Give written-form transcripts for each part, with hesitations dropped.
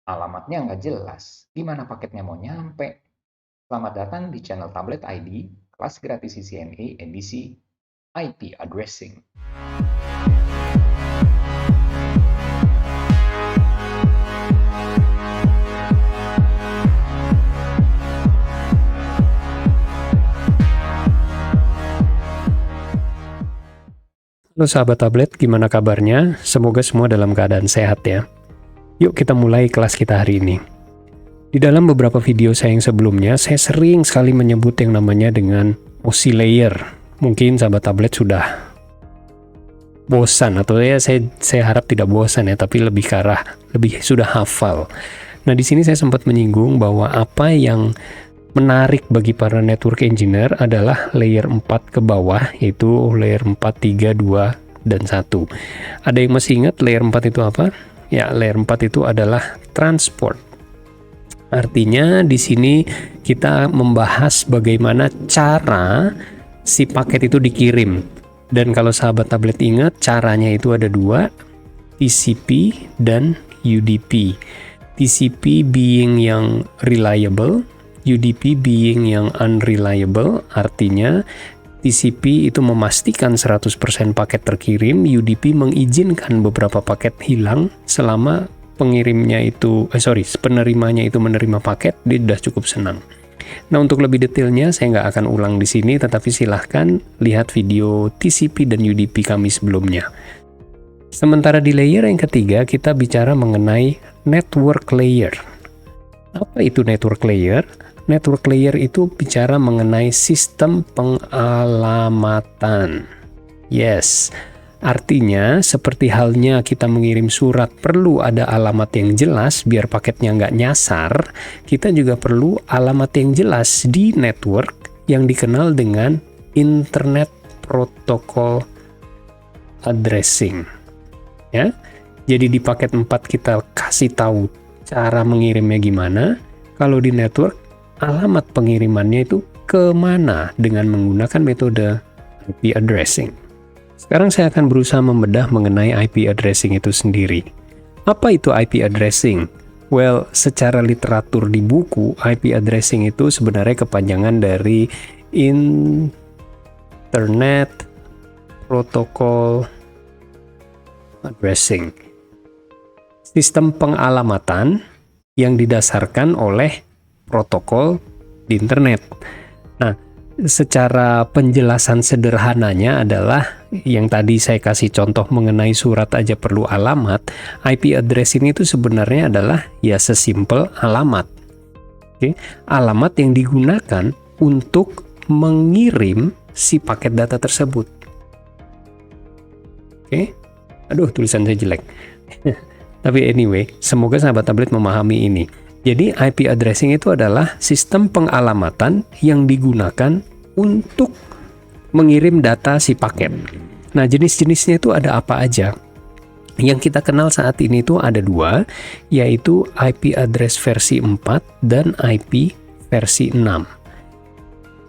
Alamatnya nggak jelas, gimana paketnya mau nyampe? Selamat datang di channel Tablet ID, kelas gratis CCNA edisi IP Addressing. Halo sahabat tablet, gimana kabarnya? Semoga semua dalam keadaan sehat ya. Yuk kita mulai kelas kita hari ini. Di dalam beberapa video saya yang sebelumnya, saya sering sekali menyebut yang namanya dengan OSI layer. Mungkin sahabat tablet sudah bosan, atau ya saya harap tidak bosan ya, tapi lebih ke arah, lebih sudah hafal. Nah di sini saya sempat menyinggung bahwa apa yang menarik bagi para network engineer adalah layer 4 ke bawah, yaitu layer 4, 3, 2, dan 1. Ada yang masih ingat layer 4 itu apa? Ya, layer 4 itu adalah transport. Artinya di sini kita membahas bagaimana cara si paket itu dikirim. Dan kalau sahabat tablet ingat, caranya itu ada dua, TCP dan UDP. TCP being yang reliable, UDP being yang unreliable, artinya TCP itu memastikan 100% paket terkirim, UDP mengizinkan beberapa paket hilang selama penerimanya itu menerima paket, dia sudah cukup senang. Nah untuk lebih detailnya saya nggak akan ulang di sini, tetapi silahkan lihat video TCP dan UDP kami sebelumnya. Sementara di layer yang ketiga kita bicara mengenai network layer. Apa itu network layer? Network layer itu bicara mengenai sistem pengalamatan. Yes, artinya seperti halnya kita mengirim surat perlu ada alamat yang jelas biar paketnya nggak nyasar, kita juga perlu alamat yang jelas di network yang dikenal dengan Internet Protocol Addressing. Ya, jadi di paket 4 kita kasih tahu cara mengirimnya gimana. Kalau di network, alamat pengirimannya itu kemana dengan menggunakan metode IP addressing. Sekarang saya akan berusaha membedah mengenai IP addressing itu sendiri. Apa itu IP addressing? Well, secara literatur di buku, IP addressing itu sebenarnya kepanjangan dari Internet Protocol Addressing. Sistem pengalamatan yang didasarkan oleh protokol di internet. Nah, secara penjelasan sederhananya adalah yang tadi saya kasih contoh mengenai surat aja perlu alamat. IP addressing itu sebenarnya adalah ya sesimpel alamat. Oke, alamat yang digunakan untuk mengirim si paket data tersebut. Oke, aduh tulisan saya jelek. Tapi anyway, semoga sahabat tablet memahami ini. Jadi IP addressing itu adalah sistem pengalamatan yang digunakan untuk mengirim data si paket. Nah, jenis-jenisnya itu ada apa aja? Yang kita kenal saat ini itu ada dua, yaitu IP address versi 4 dan IP versi 6.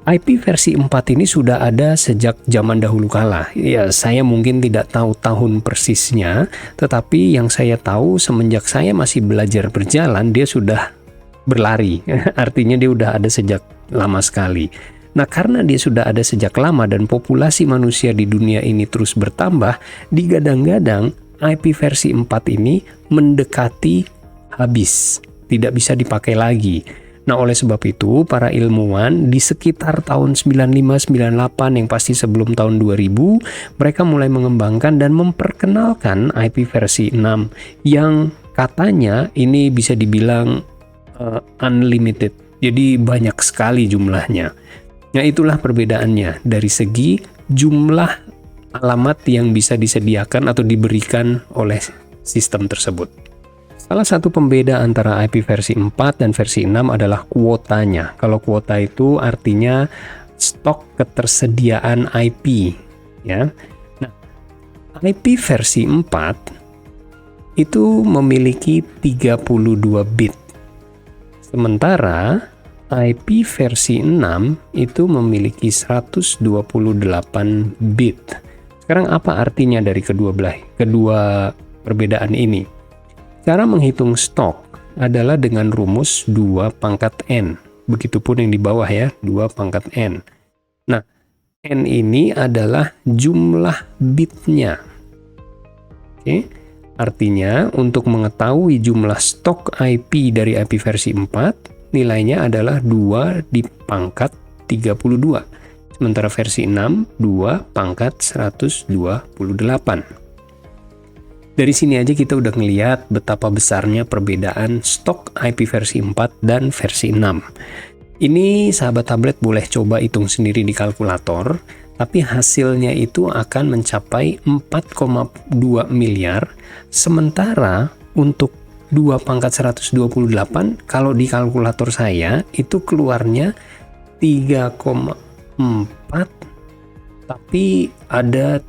IP versi 4 ini sudah ada sejak zaman dahulu kala. Ya, saya mungkin tidak tahu tahun persisnya, tetapi yang saya tahu semenjak saya masih belajar berjalan, dia sudah berlari. Artinya dia sudah ada sejak lama sekali. Nah, karena dia sudah ada sejak lama dan populasi manusia di dunia ini terus bertambah, digadang-gadang IP versi 4 ini mendekati habis, tidak bisa dipakai lagi. Nah, oleh sebab itu, para ilmuwan di sekitar tahun 95-98 yang pasti sebelum tahun 2000, mereka mulai mengembangkan dan memperkenalkan IP versi 6 yang katanya ini bisa dibilang unlimited. Jadi banyak sekali jumlahnya. Nah, itulah perbedaannya dari segi jumlah alamat yang bisa disediakan atau diberikan oleh sistem tersebut. Salah satu pembeda antara IP versi 4 dan versi 6 adalah kuotanya. Kalau kuota itu artinya stok ketersediaan IP, ya. Nah, IP versi 4 itu memiliki 32 bit. Sementara IP versi 6 itu memiliki 128 bit. Sekarang apa artinya dari kedua perbedaan ini? Cara menghitung stok adalah dengan rumus 2 pangkat N. Begitupun yang di bawah ya, 2 pangkat N. Nah, N ini adalah jumlah bitnya. Oke, artinya untuk mengetahui jumlah stok IP dari IP versi 4, nilainya adalah 2 di pangkat 32. Sementara versi 6, 2 pangkat 128. Dari sini aja kita udah ngelihat betapa besarnya perbedaan stok IP versi 4 dan versi 6. Ini sahabat tablet boleh coba hitung sendiri di kalkulator, tapi hasilnya itu akan mencapai 4,2 miliar, sementara untuk 2 pangkat 128, kalau di kalkulator saya itu keluarnya 3,4, tapi ada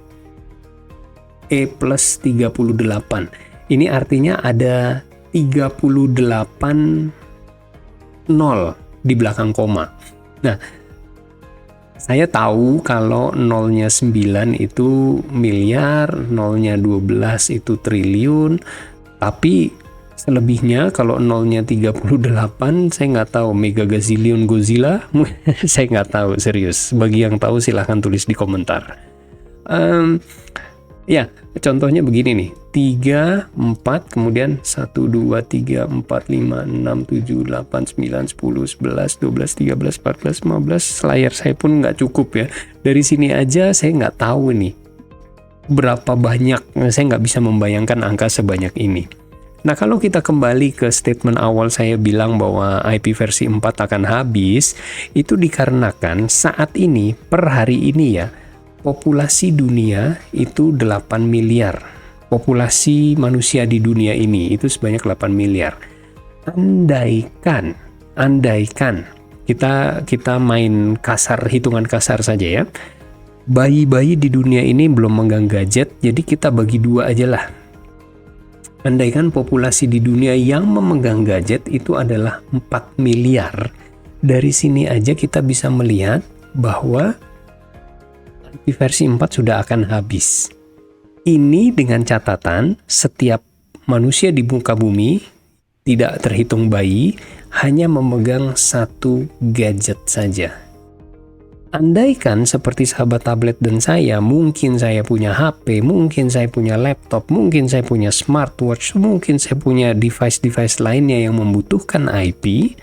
E plus 38. Ini artinya ada 38 nol di belakang koma. Nah, saya tahu kalau nolnya 9 itu miliar, nolnya 12 itu triliun, tapi selebihnya kalau nolnya 38, saya nggak tahu, mega gazillion Godzilla, saya nggak tahu, serius. Bagi yang tahu silahkan tulis di komentar. Ya, contohnya begini nih, 3, 4, kemudian 1, 2, 3, 4, 5, 6, 7, 8, 9, 10, 11, 12, 13, 14, 15, layar saya pun nggak cukup ya. Dari sini aja saya nggak tahu nih, berapa banyak, saya nggak bisa membayangkan angka sebanyak ini. Nah, kalau kita kembali ke statement awal saya bilang bahwa IP versi 4 akan habis, itu dikarenakan saat ini, per hari ini ya, populasi dunia itu 8 miliar. Populasi manusia di dunia ini itu sebanyak 8 miliar. Andaikan kita main kasar, hitungan kasar saja ya. Bayi-bayi di dunia ini belum megang gadget, jadi kita bagi 2 aja lah. Andaikan populasi di dunia yang memegang gadget itu adalah 4 miliar. Dari sini aja kita bisa melihat bahwa IP versi 4 sudah akan habis. Ini dengan catatan setiap manusia di muka bumi, tidak terhitung bayi, hanya memegang 1 gadget saja. Andaikan seperti sahabat tablet dan saya, mungkin saya punya HP, mungkin saya punya laptop, mungkin saya punya smartwatch, mungkin saya punya device-device lainnya yang membutuhkan IP,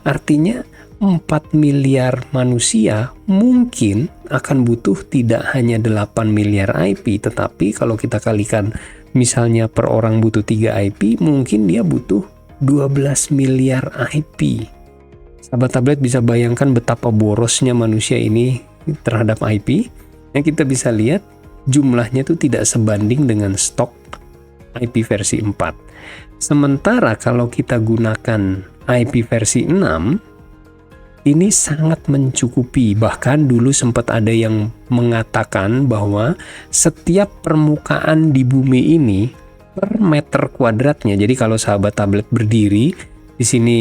artinya 4 miliar manusia mungkin akan butuh tidak hanya 8 miliar IP, tetapi kalau kita kalikan misalnya per orang butuh 3 IP, mungkin dia butuh 12 miliar IP. Sahabat tablet bisa bayangkan betapa borosnya manusia ini terhadap IP. Yang kita bisa lihat jumlahnya itu tidak sebanding dengan stok IP versi 4. Sementara kalau kita gunakan IP versi 6, ini sangat mencukupi. Bahkan dulu sempat ada yang mengatakan bahwa setiap permukaan di bumi ini per meter kuadratnya, jadi kalau sahabat tablet berdiri di sini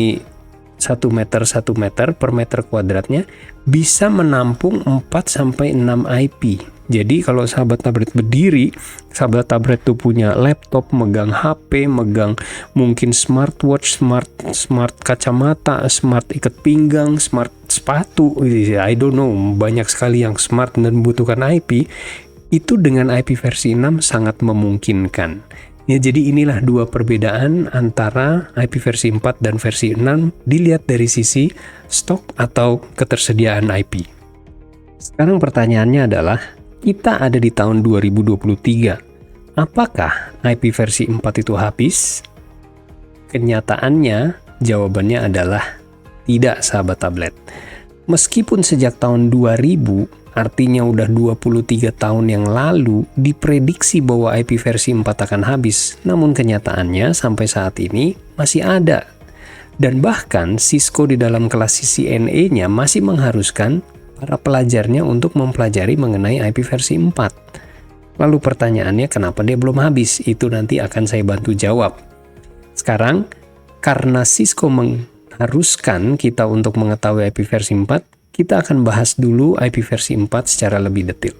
1 meter per meter kuadratnya bisa menampung 4-6 IP. Jadi kalau sahabat tablet berdiri, sahabat tablet tuh punya laptop, megang HP, megang mungkin smartwatch, smart kacamata, smart ikat pinggang, smart sepatu, I don't know, banyak sekali yang smart dan membutuhkan IP. Itu dengan IP versi 6 sangat memungkinkan. Ya, jadi inilah 2 perbedaan antara IP versi 4 dan versi 6 dilihat dari sisi stok atau ketersediaan IP. Sekarang pertanyaannya adalah, kita ada di tahun 2023. Apakah IP versi 4 itu habis? Kenyataannya, jawabannya adalah tidak, sahabat tablet. Meskipun sejak tahun 2000, artinya udah 23 tahun yang lalu, diprediksi bahwa IP versi 4 akan habis, namun kenyataannya sampai saat ini masih ada. Dan bahkan Cisco di dalam kelas CCNA-nya masih mengharuskan para pelajarnya untuk mempelajari mengenai IP versi 4. Lalu pertanyaannya, kenapa dia belum habis? Itu nanti akan saya bantu jawab. Sekarang, karena Cisco mengharuskan kita untuk mengetahui IP versi 4, kita akan bahas dulu IP versi 4 secara lebih detail.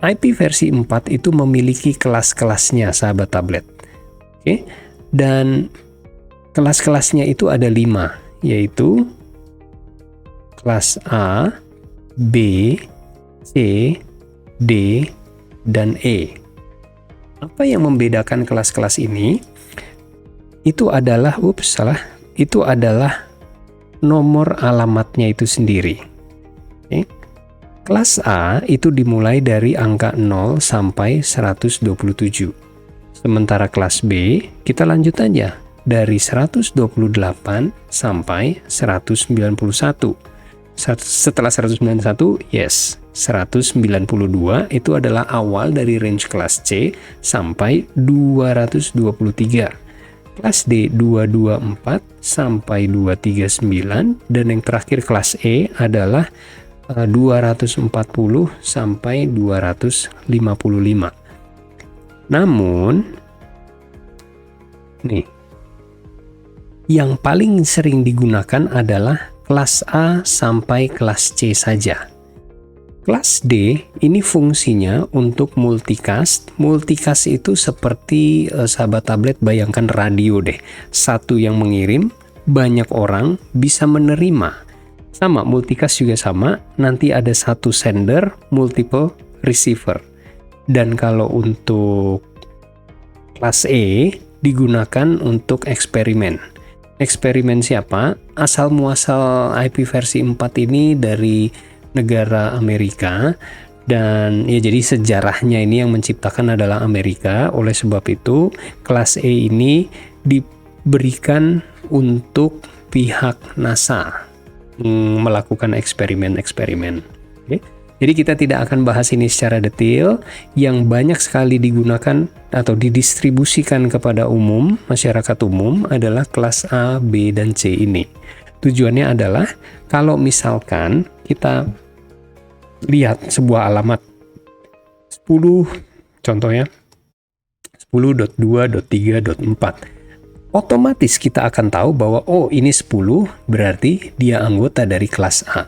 IP versi 4 itu memiliki kelas-kelasnya, sahabat tablet. Oke? Dan kelas-kelasnya itu ada 5, yaitu kelas A, B, C, D, dan E. Apa yang membedakan kelas-kelas ini? Itu adalah, itu adalah nomor alamatnya itu sendiri. Oke. Kelas A itu dimulai dari angka 0 sampai 127. Sementara kelas B, kita lanjut aja dari 128 sampai 191. Setelah 191, yes, 192 itu adalah awal dari range kelas C sampai 223. Kelas D 224 sampai 239, dan yang terakhir kelas E adalah 240 sampai 255. Namun nih, yang paling sering digunakan adalah kelas A sampai kelas C saja. Kelas D ini fungsinya untuk multicast. Multicast itu seperti sahabat tablet bayangkan radio deh. Satu yang mengirim, banyak orang bisa menerima. Sama, multicast juga sama, nanti ada satu sender, multiple receiver. Dan kalau untuk kelas E digunakan untuk eksperimen. Eksperimen siapa? Asal muasal IP versi 4 ini dari negara Amerika, dan ya jadi sejarahnya ini yang menciptakan adalah Amerika. Oleh sebab itu kelas E ini diberikan untuk pihak NASA melakukan eksperimen-eksperimen. Oke. Jadi kita tidak akan bahas ini secara detail. Yang banyak sekali digunakan atau didistribusikan kepada umum, masyarakat umum adalah kelas A, B, dan C ini. Tujuannya adalah kalau misalkan kita lihat sebuah alamat 10, contohnya 10.2.3.4, otomatis kita akan tahu bahwa oh ini 10 berarti dia anggota dari kelas A.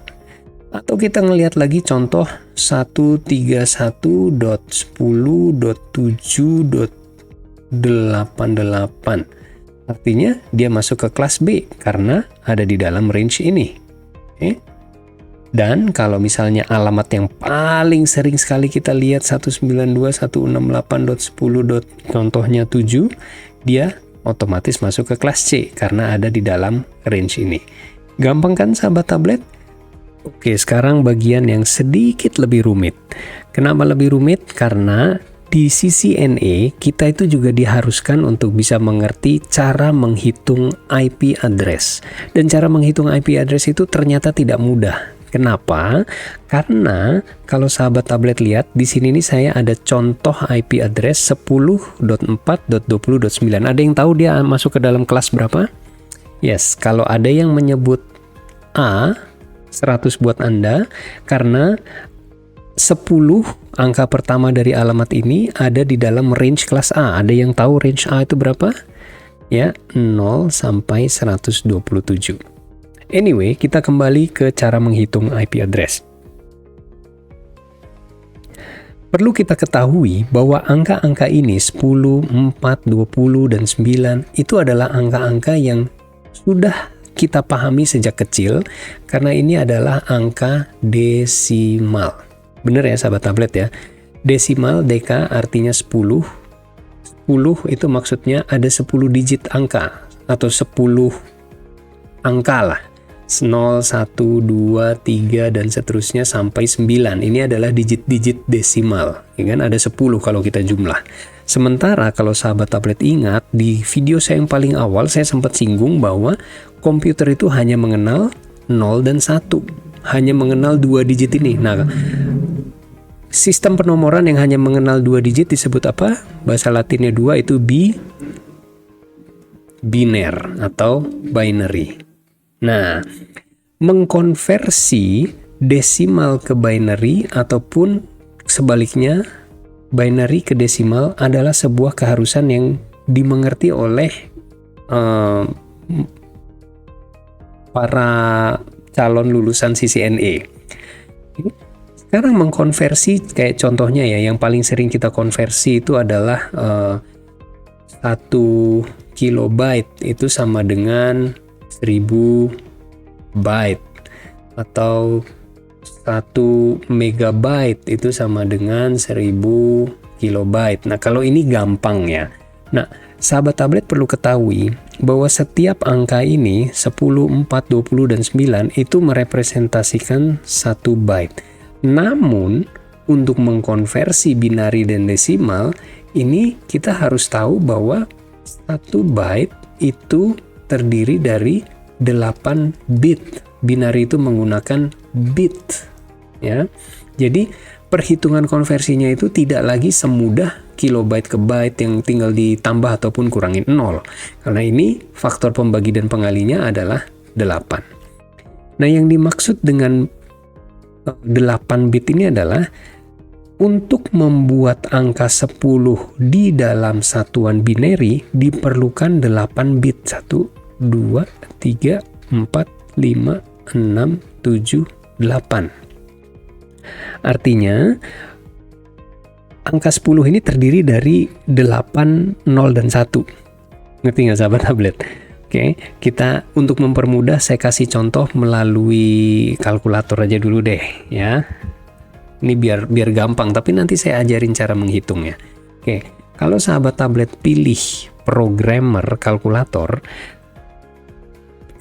Atau kita ngelihat lagi contoh 131.10.7.88, artinya dia masuk ke kelas B karena ada di dalam range ini. Oke. Dan kalau misalnya alamat yang paling sering sekali kita lihat 192.168.10. contohnya 7, dia otomatis masuk ke kelas C karena ada di dalam range ini. Gampang kan sahabat tablet? Oke, sekarang bagian yang sedikit lebih rumit. Kenapa lebih rumit? Karena di CCNA kita itu juga diharuskan untuk bisa mengerti cara menghitung IP address. Dan cara menghitung IP address itu ternyata tidak mudah. Kenapa? Karena kalau sahabat tablet lihat di sini nih, saya ada contoh IP address 10.4.20.9. Ada yang tahu dia masuk ke dalam kelas berapa? Yes, kalau ada yang menyebut A, 100 buat Anda, karena 10 angka pertama dari alamat ini ada di dalam range kelas A. Ada yang tahu range A itu berapa? Ya, 0 sampai 127. Anyway, kita kembali ke cara menghitung IP address. Perlu kita ketahui bahwa angka-angka ini 10, 4, 20, dan 9 itu adalah angka-angka yang sudah kita pahami sejak kecil karena ini adalah angka desimal. Bener ya sahabat tablet ya. Desimal, deka artinya 10. 10 itu maksudnya ada 10 digit angka atau 10 angka lah. 0, 1, 2, 3 dan seterusnya sampai 9. Ini adalah digit-digit desimal. Ya kan, ada 10 kalau kita jumlah. Sementara kalau sahabat tablet ingat, di video saya yang paling awal saya sempat singgung bahwa komputer itu hanya mengenal 0 dan 1. Hanya mengenal 2 digit ini. Nah, sistem penomoran yang hanya mengenal 2 digit disebut apa? Bahasa Latinnya 2 itu biner atau binary. Nah, mengkonversi desimal ke binary ataupun sebaliknya binary ke desimal adalah sebuah keharusan yang dimengerti oleh para calon lulusan CCNA. Sekarang mengkonversi kayak contohnya ya, yang paling sering kita konversi itu adalah 1 kilobyte itu sama dengan 1000 byte, atau 1 megabyte itu sama dengan 1000 kilobyte. Nah, kalau ini gampang ya. Nah, sahabat tablet perlu ketahui bahwa setiap angka ini 10, 4, 20, dan 9 itu merepresentasikan 1 byte. Namun, untuk mengkonversi binari dan desimal, ini kita harus tahu bahwa 1 byte itu terdiri dari 8 bit. Binari itu menggunakan bit, ya. Jadi perhitungan konversinya itu tidak lagi semudah kilobyte ke byte yang tinggal ditambah ataupun kurangin 0. Karena ini faktor pembagi dan pengalinya adalah 8. Nah, yang dimaksud dengan 8 bit ini adalah untuk membuat angka 10 di dalam satuan binary diperlukan 8 bit. 1, 2, 3, 4, 5, 6, 7, 8. Artinya, angka 10 ini terdiri dari 8, 0, dan 1. Ngerti nggak sahabat tablet? Oke, kita untuk mempermudah saya kasih contoh melalui kalkulator aja dulu deh ya. Ini biar gampang, tapi nanti saya ajarin cara menghitungnya. Oke, kalau sahabat tablet pilih programmer kalkulator,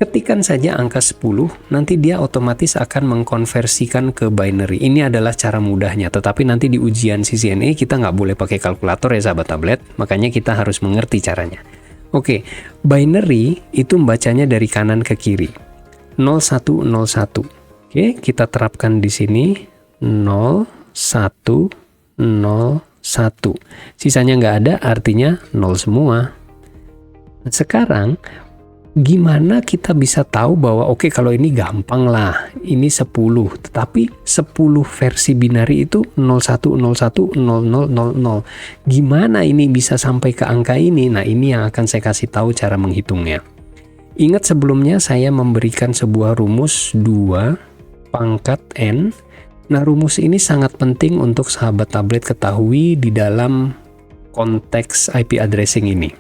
ketikkan saja angka 10, nanti dia otomatis akan mengkonversikan ke binary. Ini adalah cara mudahnya, tetapi nanti di ujian CCNA kita nggak boleh pakai kalkulator ya sahabat tablet, makanya kita harus mengerti caranya. Oke, binary itu membacanya dari kanan ke kiri. 0101. Oke, kita terapkan di sini 0101. Sisanya nggak ada, artinya 0 semua. Nah, sekarang gimana kita bisa tahu bahwa oke, kalau ini gampang lah, ini 10, tetapi 10 versi binari itu 01010000. Gimana ini bisa sampai ke angka ini? Nah, ini yang akan saya kasih tahu cara menghitungnya. Ingat sebelumnya saya memberikan sebuah rumus 2 pangkat n. Nah, rumus ini sangat penting untuk sahabat tablet ketahui di dalam konteks IP addressing ini.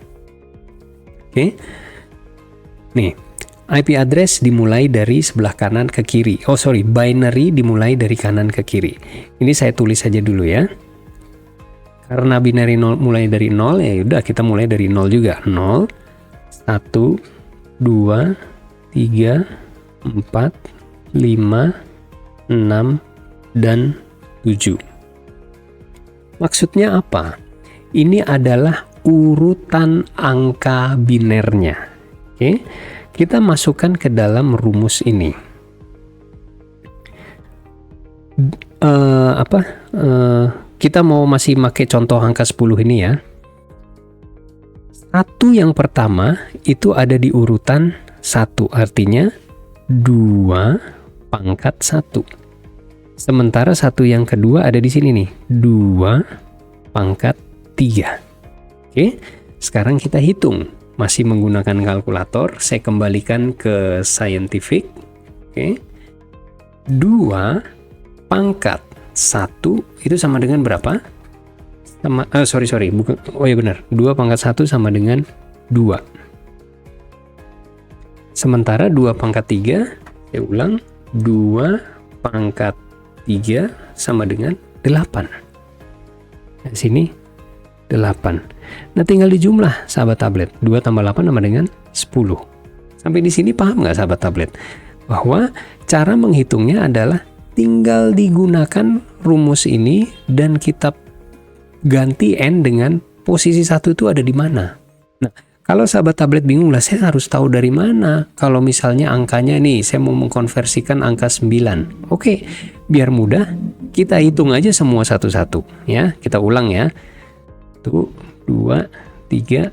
Oke. Nih, IP address dimulai dari sebelah kanan ke kiri. Binary dimulai dari kanan ke kiri. Ini saya tulis saja dulu ya. Karena binary mulai dari 0, ya udah kita mulai dari 0 juga. 0, 1, 2, 3, 4, 5, 6, dan 7. Maksudnya apa? Ini adalah urutan angka binernya. Oke, kita masukkan ke dalam rumus ini. Kita mau masih pakai contoh angka 10 ini ya. 1 yang pertama itu ada di urutan 1, artinya 2 pangkat 1. Sementara 1 yang kedua ada di sini nih, 2 pangkat 3. Oke, sekarang kita hitung. Masih menggunakan kalkulator, saya kembalikan ke scientific. Oke. 2 pangkat 1 itu sama dengan berapa? Bukan. Oh ya benar, 2 pangkat 1 sama dengan 2. Sementara 2 pangkat 3, saya ulang, 2 pangkat 3 sama dengan 8. Nah, sini 8. Nah, tinggal dijumlah sahabat tablet. 2 tambah 8 sama dengan 10. Sampai di sini paham nggak sahabat tablet? Bahwa cara menghitungnya adalah tinggal digunakan rumus ini dan kita ganti n dengan posisi 1 itu ada di mana. Nah, kalau sahabat tablet bingung lah, saya harus tahu dari mana. Kalau misalnya angkanya nih, saya mau mengkonversikan angka 9. Oke, biar mudah, kita hitung aja semua satu-satu. Ya, kita ulang ya. 1, 2, 3,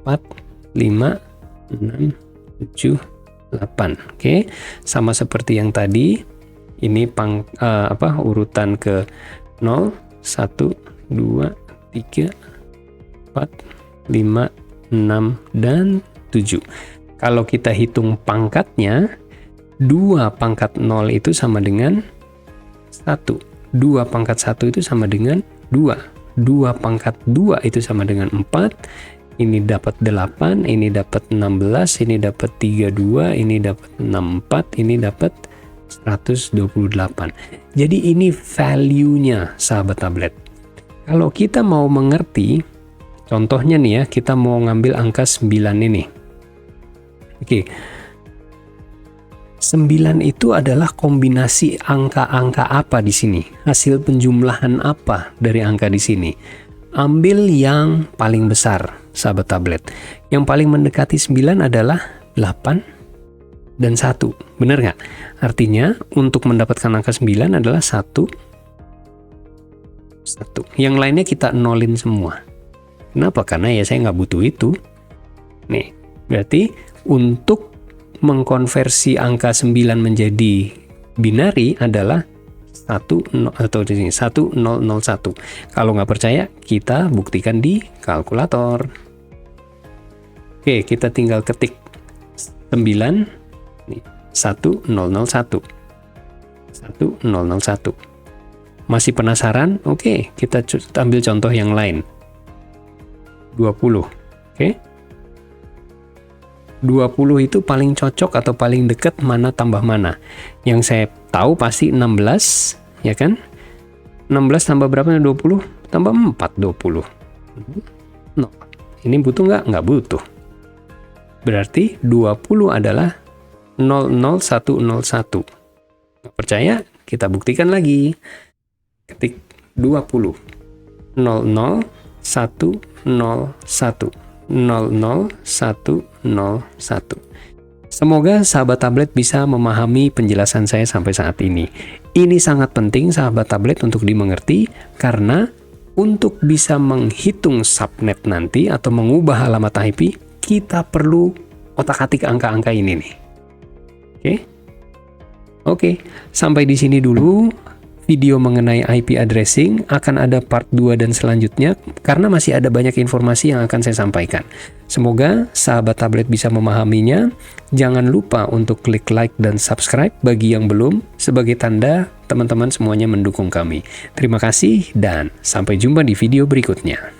4, 5, 6, 7, 8. Oke, sama seperti yang tadi. Ini urutan ke 0, 1, 2, 3, 4, 5, 6, dan 7. Kalau kita hitung pangkatnya, 2 pangkat 0 itu sama dengan 1. 2 pangkat 1 itu sama dengan 2. 2 pangkat 2 itu sama dengan 4. Ini dapat 8, ini dapat 16, ini dapat 32, ini dapat 64, ini dapat 128. Jadi ini value-nya sahabat tablet. Kalau kita mau mengerti, contohnya nih ya, kita mau ngambil angka 9 ini. Oke. 9 itu adalah kombinasi angka-angka apa di sini? Hasil penjumlahan apa dari angka di sini? Ambil yang paling besar, sahabat tablet. Yang paling mendekati 9 adalah 8 dan 1. Benar nggak? Artinya, untuk mendapatkan angka 9 adalah 1. Yang lainnya kita nolin semua. Kenapa? Karena ya saya nggak butuh itu. Nih, berarti untuk mengkonversi angka 9 menjadi binari adalah 1001. Kalau nggak percaya, kita buktikan di kalkulator. Oke, kita tinggal ketik 9, 1001. 1001. Masih penasaran? Oke, kita ambil contoh yang lain. 20. Oke. 20 itu paling cocok atau paling dekat mana tambah mana? Yang saya tahu pasti 16, ya kan? 16 tambah berapa? 20? Tambah 4, 20. No. Ini butuh nggak? Nggak butuh. Berarti 20 adalah 00101. Nggak percaya? Kita buktikan lagi. Ketik 20. 00101. 00101. Semoga sahabat tablet bisa memahami penjelasan saya sampai saat ini. Ini sangat penting sahabat tablet untuk dimengerti karena untuk bisa menghitung subnet nanti atau mengubah alamat IP, kita perlu otak-atik angka-angka ini nih. Oke, sampai di sini dulu video mengenai IP addressing. Akan ada part 2 dan selanjutnya karena masih ada banyak informasi yang akan saya sampaikan. Semoga sahabat tablet bisa memahaminya. Jangan lupa untuk klik like dan subscribe bagi yang belum, sebagai tanda teman-teman semuanya mendukung kami. Terima kasih dan sampai jumpa di video berikutnya.